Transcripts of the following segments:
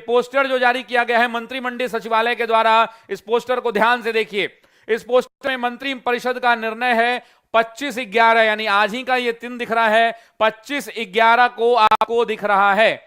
Poster जो जारी किया गया है मंत्रिमंडल सचिवालय के द्वारा, इस पोस्टर को ध्यान से देखिए। इस पोस्टर में मंत्री परिषद का निर्णय है 25/11, यानी आज ही का ये दिन दिख रहा है, 25/11 को आपको दिख रहा है।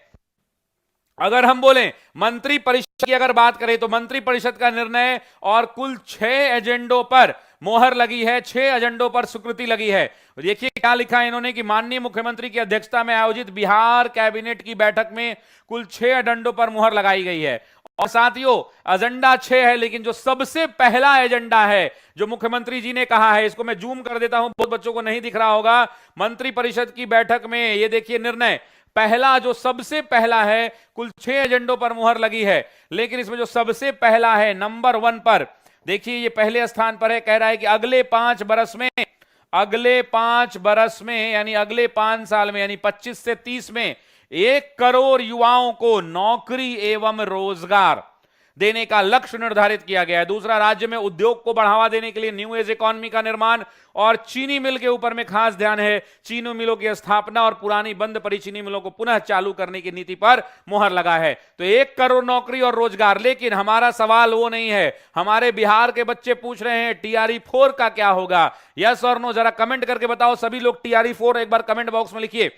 अगर हम बोलें मंत्री परिषद की अगर बात करें तो मंत्री परिषद का निर्णय और कुल 6 एजेंडों पर मोहर लगी है, 6 एजेंडों पर स्वीकृति लगी है। देखिए क्या लिखा है इन्होंने कि माननीय मुख्यमंत्री की अध्यक्षता में आयोजित बिहार कैबिनेट की बैठक में कुल 6 एजेंडों पर मुहर लगाई गई है। और साथियों एजेंडा 6 है, लेकिन जो सबसे पहला एजेंडा है जो मुख्यमंत्री जी ने कहा है, इसको मैं जूम कर देता हूं, बहुत बच्चों को नहीं दिख रहा होगा। मंत्री परिषद की बैठक में ये देखिए निर्णय पहला, जो सबसे पहला है, कुल 6 एजेंडों पर मुहर लगी है, लेकिन इसमें जो सबसे पहला है नंबर 1 पर, देखिए ये पहले स्थान पर है। कह रहा है कि अगले 5 बरस में यानी अगले 5 साल में यानी 25 से 30 में 1 करोड़ युवाओं को नौकरी एवं रोजगार देने का लक्ष्य निर्धारित किया गया है। दूसरा, राज्य में उद्योग को बढ़ावा देने के लिए न्यू एज इकोनॉमी का निर्माण और चीनी मिल के ऊपर में खास ध्यान है। चीनी मिलों की स्थापना और पुरानी बंद पड़ी चीनी मिलों को पुनः चालू करने की नीति पर मुहर लगा है। तो 1 करोड़ नौकरी और रोजगार। लेकिन हमारा सवाल वो नहीं है, हमारे बिहार के बच्चे पूछ रहे हैं टीआरई 4 का क्या होगा। यस और नो जरा कमेंट करके बताओ सभी लोग। टीआरई 4 एक बार कमेंट बॉक्स में लिखिए।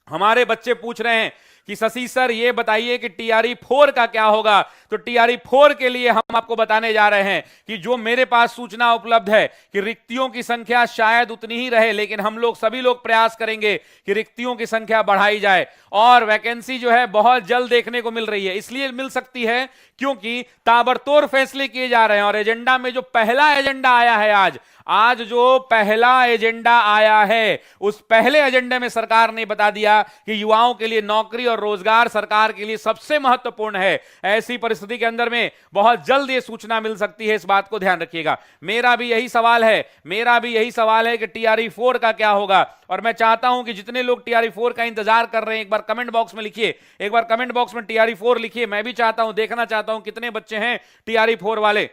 हमारे बच्चे पूछ रहे हैं कि शशि सर ये बताइए कि टीआरई 4 का क्या होगा। तो टीआरई 4 के लिए हम आपको बताने जा रहे हैं कि जो मेरे पास सूचना उपलब्ध है कि रिक्तियों की संख्या शायद उतनी ही रहे, लेकिन हम लोग सभी लोग प्रयास करेंगे कि रिक्तियों की संख्या बढ़ाई जाए। और वैकेंसी जो है बहुत जल्द देखने को मिल रही है। इसलिए मिल सकती है क्योंकि ताबड़तोड़ फैसले किए जा रहे हैं। और एजेंडा में जो पहला एजेंडा आया है, आज जो पहला एजेंडा आया है, उस पहले एजेंडे में सरकार ने बता दिया कि युवाओं के लिए नौकरी और रोजगार सरकार के लिए सबसे महत्वपूर्ण है। ऐसी परिस्थिति के अंदर में बहुत जल्द ये सूचना मिल सकती है, इस बात को ध्यान रखिएगा। मेरा भी यही सवाल है कि टीआरई 4 का क्या होगा। और मैं चाहता हूं कि जितने लोग टीआरई 4 का इंतजार कर रहे हैं, एक बार कमेंट बॉक्स में लिखिए, एक बार कमेंट बॉक्स में टीआरई 4 लिखिए। मैं भी चाहता हूं, देखना चाहता हूं कितने बच्चे हैं टीआरई 4 वाले।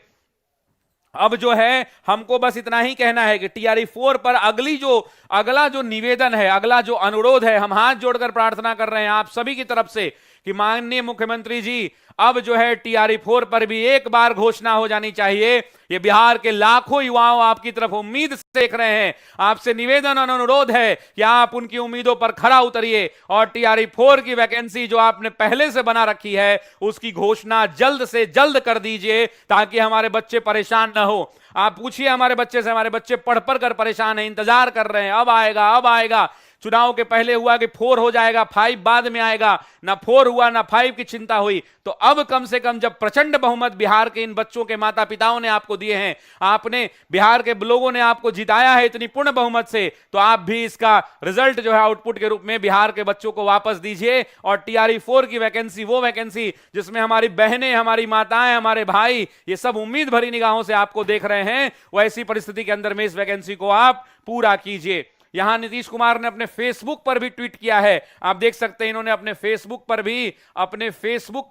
अब जो है हमको बस इतना ही कहना है कि टीआरई 4 पर अगला जो निवेदन है, अगला जो अनुरोध है, हम हाथ जोड़कर प्रार्थना कर रहे हैं आप सभी की तरफ से कि माननीय मुख्यमंत्री जी अब जो है टीआरई 4 पर भी एक बार घोषणा हो जानी चाहिए। ये बिहार के लाखों युवाओं आपकी तरफ उम्मीद से देख रहे हैं। आपसे निवेदन और अनुरोध है कि आप उनकी उम्मीदों पर खरा उतरिए और टीआरई 4 की वैकेंसी जो आपने पहले से बना रखी है उसकी घोषणा जल्द से जल्द कर दीजिए, ताकि हमारे बच्चे परेशान ना हो। आप पूछिए हमारे बच्चे से, हमारे बच्चे पढ़ कर परेशान हैं, इंतजार कर रहे हैं, अब आएगा। चुनाव के पहले हुआ कि 4 हो जाएगा, 5 बाद में आएगा, ना 4 हुआ ना 5 की चिंता हुई। तो अब कम से कम जब प्रचंड बहुमत बिहार के इन बच्चों के माता पिताओं ने आपको दिए हैं, आपने बिहार के लोगों ने आपको जिताया है इतनी पूर्ण बहुमत से, तो आप भी इसका रिजल्ट जो है आउटपुट के रूप में बिहार के बच्चों को वापस दीजिए। और टीआरई 4 की वैकेंसी, वो वैकेंसी जिसमें हमारी बहनें, हमारी माताएं, हमारे भाई, ये सब उम्मीद भरी निगाहों से आपको देख रहे हैं, वैसी परिस्थिति के अंदर में इस वैकेंसी को आप पूरा कीजिए। यहां नीतीश कुमार ने अपने फेसबुक पर भी ट्वीट किया है, आप देख सकते हैं। इन्होंने अपने फेसबुक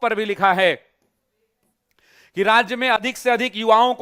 पर भी लिखा है कि राज्य में अधिक से अधिक युवाओं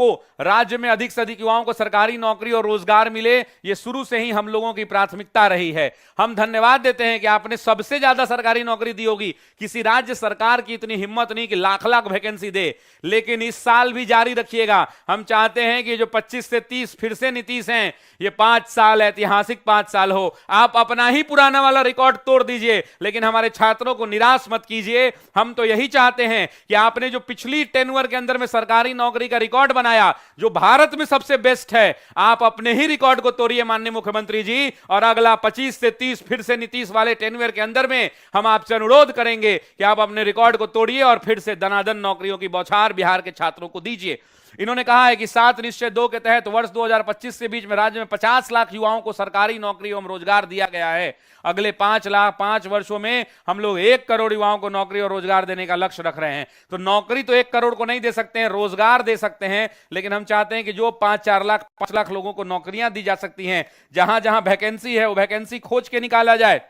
को सरकारी नौकरी और रोजगार मिले, ये शुरू से ही हम लोगों की प्राथमिकता रही है। हम धन्यवाद देते हैं कि आपने सबसे ज्यादा सरकारी नौकरी दी होगी। किसी राज्य सरकार की इतनी हिम्मत नहीं कि लाख वैकेंसी दे, लेकिन इस साल भी जारी रखिएगा। हम चाहते हैं कि जो 25 से 30 फिर से नीतीश हैं, ये 5 साल ऐतिहासिक 5 साल हो। आप अपना ही पुराना वाला रिकॉर्ड तोड़ दीजिए, लेकिन हमारे छात्रों को निराश मत कीजिए। हम तो यही चाहते हैं कि आपने जो पिछली टेन्योर के अंदर में सरकारी नौकरी का रिकॉर्ड बनाया, जो भारत में सबसे बेस्ट है, आप अपने ही रिकॉर्ड को तोड़िए माननीय मुख्यमंत्री जी। और अगला 25 से 30 फिर से नीतीश वाले टेन्योर के अंदर में हम आपसे अनुरोध करेंगे कि आप अपने रिकॉर्ड को तोड़िए और फिर से दनादन नौकरियों की बौछार बिहार के छात्रों को दीजिए। इन्होंने कहा है कि 7 निश्चय 2 के तहत वर्ष 2025 के बीच में राज्य में 50 लाख युवाओं को सरकारी नौकरी एवं रोजगार दिया गया है। अगले 5 वर्षों में हम लोग 1 करोड़ युवाओं को नौकरी और रोजगार देने का लक्ष्य रख रहे हैं। तो नौकरी तो 1 करोड़ को नहीं दे सकते हैं, रोजगार दे सकते हैं, लेकिन हम चाहते हैं कि जो 5 लाख लोगों को नौकरियां दी जा सकती हैं, जहां जहां वैकेंसी है वो वैकेंसी खोज के निकाला जाए।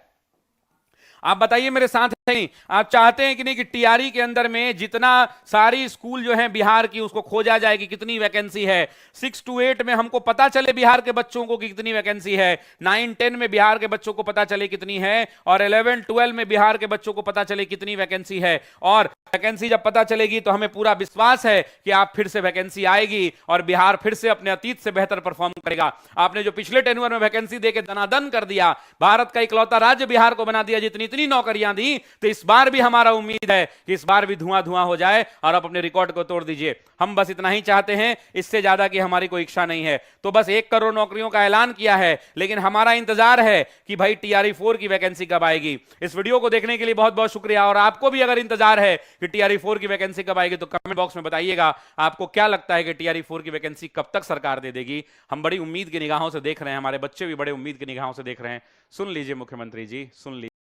आप बताइए मेरे साथ नहीं, आप चाहते हैं कि नहीं कि टीआरई के अंदर में जितना सारी स्कूल जो है बिहार की उसको खोजा जाए कि कितनी वैकेंसी है, 6 to 8 में हमको पता चले बिहार के बच्चों को कि कितनी वैकेंसी है, 9-10 में बिहार के बच्चों को पता चले कितनी है, और 11-12 में बिहार के बच्चों को पता चले कितनी वैकेंसी है। और वैकेंसी जब पता चलेगी तो हमें पूरा विश्वास है कि आप फिर से वैकेंसी आएगी और बिहार फिर से अपने अतीत से बेहतर परफॉर्म करेगा। आपने जो पिछले टेन्योर में वैकेंसी देके दनादन कर दिया, भारत का इकलौता राज्य बिहार को बना दिया, जितनी इतनी नौकरियां दी, तो इस बार भी हमारा उम्मीद है कि इस बार भी धुआं धुआं हो जाए और आप अपने रिकॉर्ड को तोड़ दीजिए। हम बस इतना ही चाहते हैं, इससे ज्यादा की हमारी कोई इच्छा नहीं है। तो बस 1 करोड़ नौकरियों का ऐलान किया है, लेकिन हमारा इंतजार है कि भाई टीआरई 4 की वैकेंसी कब आएगी। इस वीडियो को देखने के लिए बहुत बहुत शुक्रिया। और आपको भी अगर इंतजार है कि टीआरई 4 की वैकेंसी कब आएगी तो कमेंट बॉक्स में बताइएगा आपको क्या लगता है कि टीआरई 4 की वैकेंसी कब तक सरकार दे देगी। हम बड़ी उम्मीद की निगाहों से देख रहे हैं, हमारे बच्चे भी बड़े उम्मीद की निगाहों से देख रहे हैं। सुन लीजिए मुख्यमंत्री जी, सुन लीजिए।